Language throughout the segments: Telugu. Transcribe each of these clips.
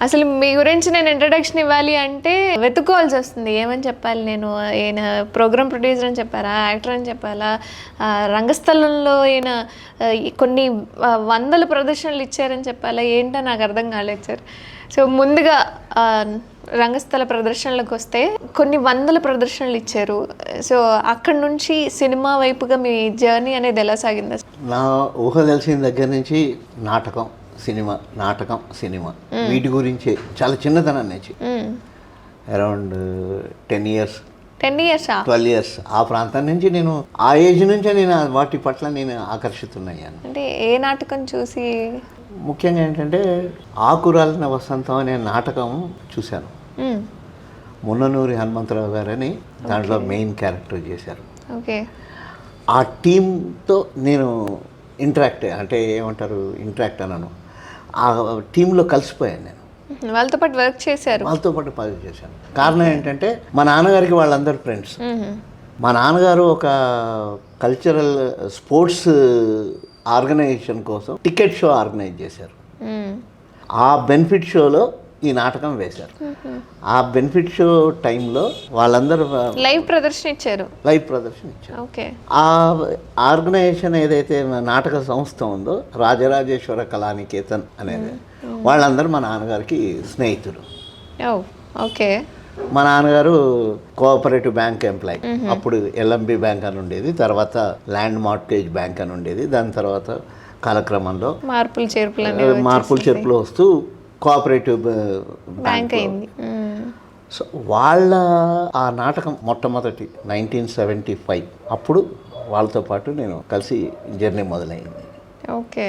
అసలు మీ గురించి నేను ఇంట్రడక్షన్ ఇవ్వాలి అంటే వెతుక్కోవాల్సి వస్తుంది. ఏమని చెప్పాలి నేను? ఈయన ప్రోగ్రామ్ ప్రొడ్యూసర్ అని చెప్పారా, యాక్టర్ అని చెప్పాలా, రంగస్థలంలో ఈయన కొన్ని వందల ప్రదర్శనలు ఇచ్చారని చెప్పాలా, ఏంటో నాకు అర్థం కాలేదు సార్. సో ముందుగా రంగస్థల ప్రదర్శనలకు వస్తే కొన్ని వందల ప్రదర్శనలు ఇచ్చారు. సో అక్కడి నుంచి సినిమా వైపుగా మీ జర్నీ అనేది ఎలా సాగింది? నా ఊహ తెలిసిన దగ్గర నుంచి నాటకం సినిమా వీటి గురించి చాలా చిన్నతనం నుంచి అరౌండ్ 10 years 12 years ఆ ప్రాంతం నుంచి నేను ఆ ఏజ్ నుంచే నేను వాటి పట్ల నేను ఆకర్షితున్నాను. అంటే ఏ నాటకం చూసి? ముఖ్యంగా ఏంటంటే ఆకురాలిన వసంతం అనే నాటకం చూశాను. మున్ననూరి హనుమంతరావు గారని దాంట్లో మెయిన్ క్యారెక్టర్ చేశారు. ఓకే. ఆ టీంతో నేను ఇంటరాక్ట్ అన్నాను. ఆ టీంలో కలిసిపోయాను నేను. వాళ్ళతో పాటు వర్క్ చేశాను. కారణం ఏంటంటే మా నాన్నగారికి వాళ్ళందరూ ఫ్రెండ్స్. మా నాన్నగారు ఒక కల్చరల్ స్పోర్ట్స్ ఆర్గనైజేషన్ కోసం టికెట్ షో ఆర్గనైజ్ చేశారు. ఆ బెనిఫిట్ షోలో ఈ నాటకం వేశారు. ఆ బెనిఫిట్ షో టైంలో వాళ్ళందరూ లైవ్ ప్రదర్శన ఇచ్చారు. ఓకే. ఆ ఆర్గనైజేషన్ ఏదైతే నాటక సంస్థ ఉందో రాజరాజేశ్వర కళానికేతన్ అనేది, వాళ్ళందరూ మా నాన్నగారికి స్నేహితులు. ఓకే. మా నాన్నగారు కోఆపరేటివ్ బ్యాంక్ ఎంప్లాయ్. అప్పుడు ఎల్ఎంబి బ్యాంక్ అని ఉండేది, తర్వాత ల్యాండ్ మార్టేజ్ బ్యాంక్ అని ఉండేది. దాని తర్వాత కాలక్రమంలో మార్పులు చేర్పులు వస్తూ కోఆపరేటివ్ బ్యాంక్ అయింది. సో వాళ్ళ ఆ నాటకం మొట్టమొదటి 1975 అప్పుడు వాళ్ళతో పాటు నేను కలిసి జర్నీ మొదలైంది. ఓకే.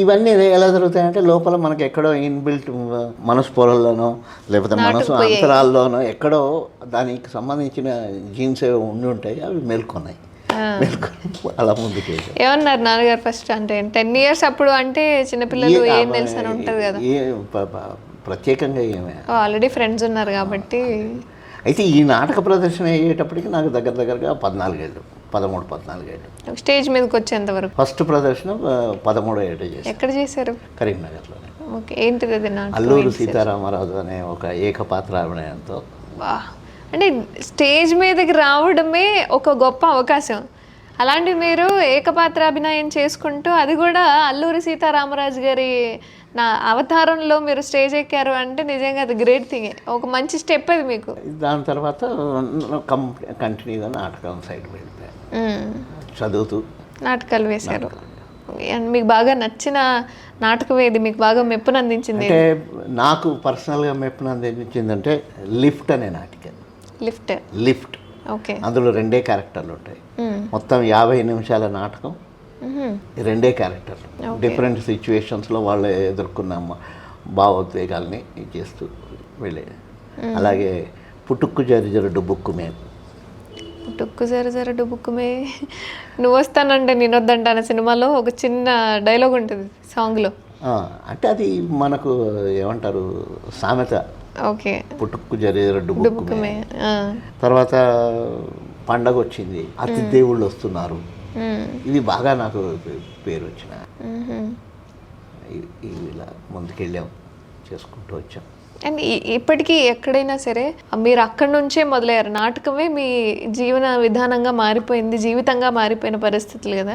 ఇవన్నీ ఎలా జరుగుతాయంటే లోపల మనకి ఎక్కడో ఇన్బిల్ట్ మనసు పొరల్లోనో లేకపోతే మనసు అంతరాల్లోనో ఎక్కడో దానికి సంబంధించిన జీన్స్ ఏవో ఉండి ఉంటాయి, అవి మేల్కొన్నాయి. అలా ముందుకు ఏమన్నారు నాన్నగారు ఫస్ట్? అంటే 10 years అప్పుడు అంటే చిన్నపిల్లలు ఏం తెలుసు అని ఉంటుంది కదా. ప్రత్యేకంగా ఏమే ఆల్రెడీ ఫ్రెండ్స్ ఉన్నారు కాబట్టి. అయితే ఈ నాటక ప్రదర్శన అయ్యేటప్పటికి నాకు దగ్గరగా 13 ఏళ్ళు. స్టేజ్ మీదకి వచ్చేంత వరకు ఫస్ట్ ప్రదర్శన 13వ ఏట చేశాను. ఎక్కడ చేశారు? కరీంనగర్లోనే. ఓకే. ఏంటిది అది? అల్లూరు సీతారామరాజు అనే ఒక ఏకపాత్ర అభినయంతో. అంటే స్టేజ్ మీదకి రావడమే ఒక గొప్ప అవకాశం. అలాంటి మీరు ఏకపాత్ర అభినయం చేసుకుంటూ, అది కూడా అల్లూరి సీతారామరాజు గారి నా అవతారంలో మీరు స్టేజ్ ఎక్కారు అంటే నిజంగా అది గ్రేట్ థింగ్. ఒక మంచి స్టెప్ అది మీకు. దాని తర్వాత కంటిన్యూగా నాటకం సైడ్ వెళ్ళిపోయాను. చదువుతూ నాటకాలు వేశారు. మీకు బాగా నచ్చిన నాటకం ఏది? మీకు బాగా మెప్పును అందించింది? అంటే నాకు పర్సనల్గా మెప్పును అందించిందంటే లిఫ్ట్ అనే నాటకం. లిఫ్ట్. ఓకే. అందులో 2 క్యారెక్టర్లు ఉంటాయి. మొత్తం 50 నిమిషాల నాటకం. 2 క్యారెక్టర్లు డిఫరెంట్ సిచ్యువేషన్స్లో వాళ్ళు ఎదుర్కొన్న భావోద్వేగాల్ని చేస్తూ వెళ్ళే. అలాగే పుట్టుక్కు జర డుబుక్కుమే. పుట్టుక్కు జర డుబుక్కుమే నువ్వు వస్తానంటే నేను వద్దంటాను సినిమాలో ఒక చిన్న డైలాగ్ ఉంటుంది సాంగ్లో. అంటే అది మనకు ఏమంటారు సామెత. ఓకే. పుట్టుక్కు జర డుబుక్కుమే. తర్వాత పండగ వచ్చింది, అతి దేవుళ్ళు వస్తున్నారు. ఇది బాగా నాకు పేరు వచ్చిన. ఇలా ముందుకెళ్ళాం, చేసుకుంటూ వచ్చాం. అండ్ ఇప్పటికీ ఎక్కడైనా సరే మీరు అక్కడి నుంచే మొదలయ్యారు. నాటకమే మీ జీవన విధానంగా మారిపోయింది, జీవితంగా మారిపోయిన పరిస్థితులు కదా.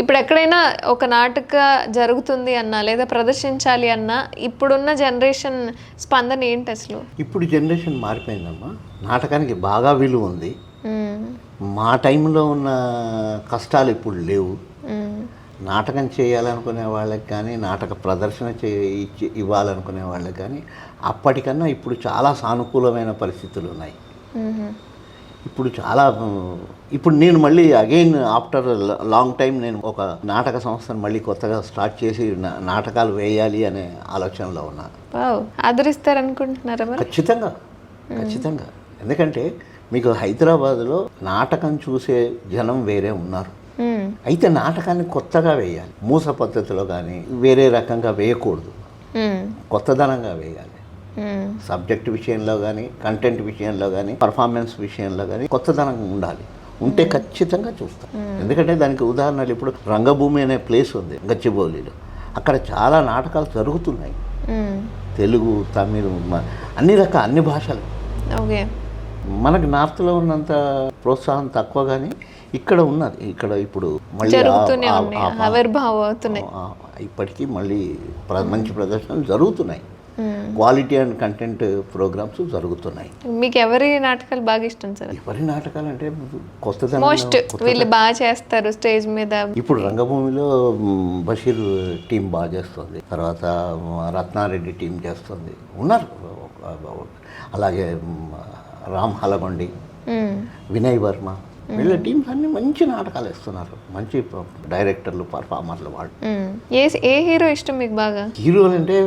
ఇప్పుడు ఎక్కడైనా ఒక నాటక జరుగుతుంది అన్నా లేదా ప్రదర్శించాలి అన్నా ఇప్పుడున్న జనరేషన్ స్పందన ఏంటి అసలు? ఇప్పుడు జనరేషన్ మారిపోయిందమ్మా. నాటకానికి బాగా విలువ ఉంది. మా టైంలో ఉన్న కష్టాలు ఇప్పుడు లేవు. నాటకం చేయాలనుకునే వాళ్ళకి కానీ, నాటక ప్రదర్శన ఇవ్వాలనుకునే వాళ్ళకి కానీ అప్పటికన్నా ఇప్పుడు చాలా సానుకూలమైన పరిస్థితులు ఉన్నాయి. ఇప్పుడు నేను మళ్ళీ అగైన్ ఆఫ్టర్ లాంగ్ టైం నేను ఒక నాటక సంస్థను మళ్ళీ కొత్తగా స్టార్ట్ చేసి నాటకాలు వేయాలి అనే ఆలోచనలో ఉన్నా. ఆదరిస్తారనుకుంటున్నారా? ఖచ్చితంగా. ఎందుకంటే మీకు హైదరాబాద్లో నాటకం చూసే జనం వేరే ఉన్నారు. అయితే నాటకాన్ని కొత్తగా వేయాలి. మూస పద్ధతిలో కానీ వేరే రకంగా వేయకూడదు, కొత్తదనంగా వేయాలి. సబ్జెక్ట్ విషయంలో కానీ, కంటెంట్ విషయంలో కానీ, పర్ఫార్మెన్స్ విషయంలో కానీ కొత్తదనంగా ఉండాలి. ఉంటే ఖచ్చితంగా చూస్తాం. ఎందుకంటే దానికి ఉదాహరణలు ఇప్పుడు రంగభూమి అనే ప్లేస్ ఉంది గచ్చిబౌలిలో. అక్కడ చాలా నాటకాలు జరుగుతున్నాయి. తెలుగు, తమిళ్, అన్ని భాషలు. ఓకే. మనకు నార్త్లో ఉన్నంత ప్రోత్సాహం తక్కువ, కానీ ఇక్కడ ఉన్నది. ఇక్కడ ఇప్పుడు మళ్ళీ జరుగుతూనే ఉన్నాయి, ఆవిర్భావం అవుతున్నాయి. ఇప్పటికీ మళ్ళీ మంచి ప్రదర్శనలు జరుగుతున్నాయి. క్వాలిటీ అండ్ కంటెంట్ ప్రోగ్రామ్స్ జరుగుతున్నాయి. మీకు ఎవరి నాటకాలు బాగా ఇష్టం సార్? ఎవరి నాటకాలు అంటే కొత్తదనం, మోస్ట్ వీళ్ళు బాగా చేస్తారు స్టేజ్ మీద. ఇప్పుడు రంగభూమిలో బషీర్ టీం బాగా చేస్తుంది, తర్వాత రత్నారెడ్డి టీం చేస్తుంది, ఉన్నారు. అలాగే రామ్ హలగొండి, వినయ్ వర్మ, వీళ్ళ టీమ్స్ అన్ని మంచి నాటకాలు ఇస్తున్నారు. మంచి డైరెక్టర్లు, పర్ఫార్మర్లు వాళ్ళు. ఏ హీరో ఇష్టం మీకు బాగా? హీరోలు అంటే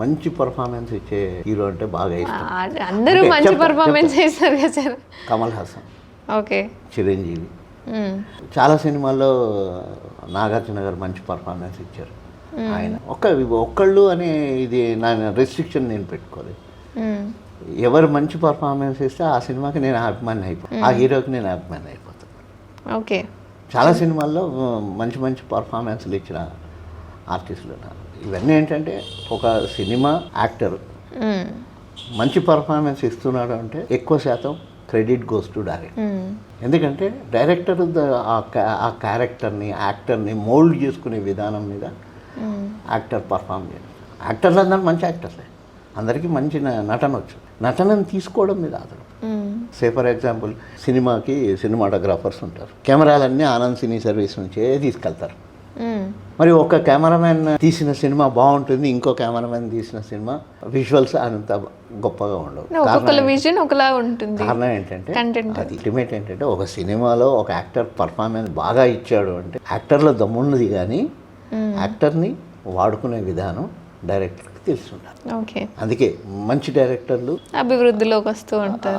మంచి పర్ఫార్మెన్స్ ఇచ్చే హీరో అంటే బాగా ఇష్టం. అందరూ మంచి పర్ఫార్మెన్స్ చేస్తారు కదా సార్. కమల్ హాసన్, ఓకే, చిరంజీవి. చాలా సినిమాల్లో నాగార్జున గారు మంచి పర్ఫార్మెన్స్ ఇచ్చారు. ఆయన ఒక్కళ్ళు అనే ఇది నా రెస్ట్రిక్షన్ నేను పెట్టుకోలేదు. ఎవరు మంచి పర్ఫార్మెన్స్ ఇస్తే ఆ సినిమాకి నేను అభిమాని అయిపోతాను, ఆ హీరోకి నేను అభిమాని అయిపోతాను. ఓకే. చాలా సినిమాల్లో మంచి మంచి పర్ఫార్మెన్స్లు ఇచ్చిన ఆర్టిస్టులు ఉన్నారు. ఇవన్నీ ఏంటంటే ఒక సినిమా యాక్టర్ మంచి పర్ఫార్మెన్స్ ఇస్తున్నాడు అంటే ఎక్కువ శాతం క్రెడిట్ గోస్ టు డైరెక్టర్. ఎందుకంటే డైరెక్టర్ ఆ క్యారెక్టర్ని, యాక్టర్ని మోల్డ్ చేసుకునే విధానం మీద యాక్టర్ పర్ఫామ్ చేయాలి. యాక్టర్లు అందరూ మంచి యాక్టర్లే, అందరికీ మంచి నటన వచ్చు. నటనను తీసుకోవడం మీద ఆధారం. సే ఫర్ ఎగ్జాంపుల్ సినిమాకి సినిమాటోగ్రాఫర్స్ ఉంటారు, కెమెరాలన్నీ ఆనంద్ సినీ సర్వీస్ నుంచే తీసుకెళ్తారు. మరి ఒక కెమెరామెన్ తీసిన సినిమా బాగుంటుంది, ఇంకో కెమెరామెన్ తీసిన సినిమా విజువల్స్ అంత గొప్పగా ఉండవు. కారణం ఏంటంటే అది అల్టిమేట్ ఏంటంటే ఒక సినిమాలో ఒక యాక్టర్ పర్ఫార్మెన్స్ బాగా ఇచ్చాడు అంటే యాక్టర్లో దమ్మున్నది, కానీ యాక్టర్ని వాడుకునే విధానం డైరెక్టర్కి తెలుసుండాలి. అందుకే మంచి డైరెక్టర్లు అభివృద్ధిలోకి వస్తూ ఉంటారు,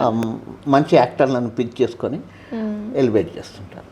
మంచి యాక్టర్లను పిక్ చేసుకొని ఎలివేట్ చేస్తుంటారు.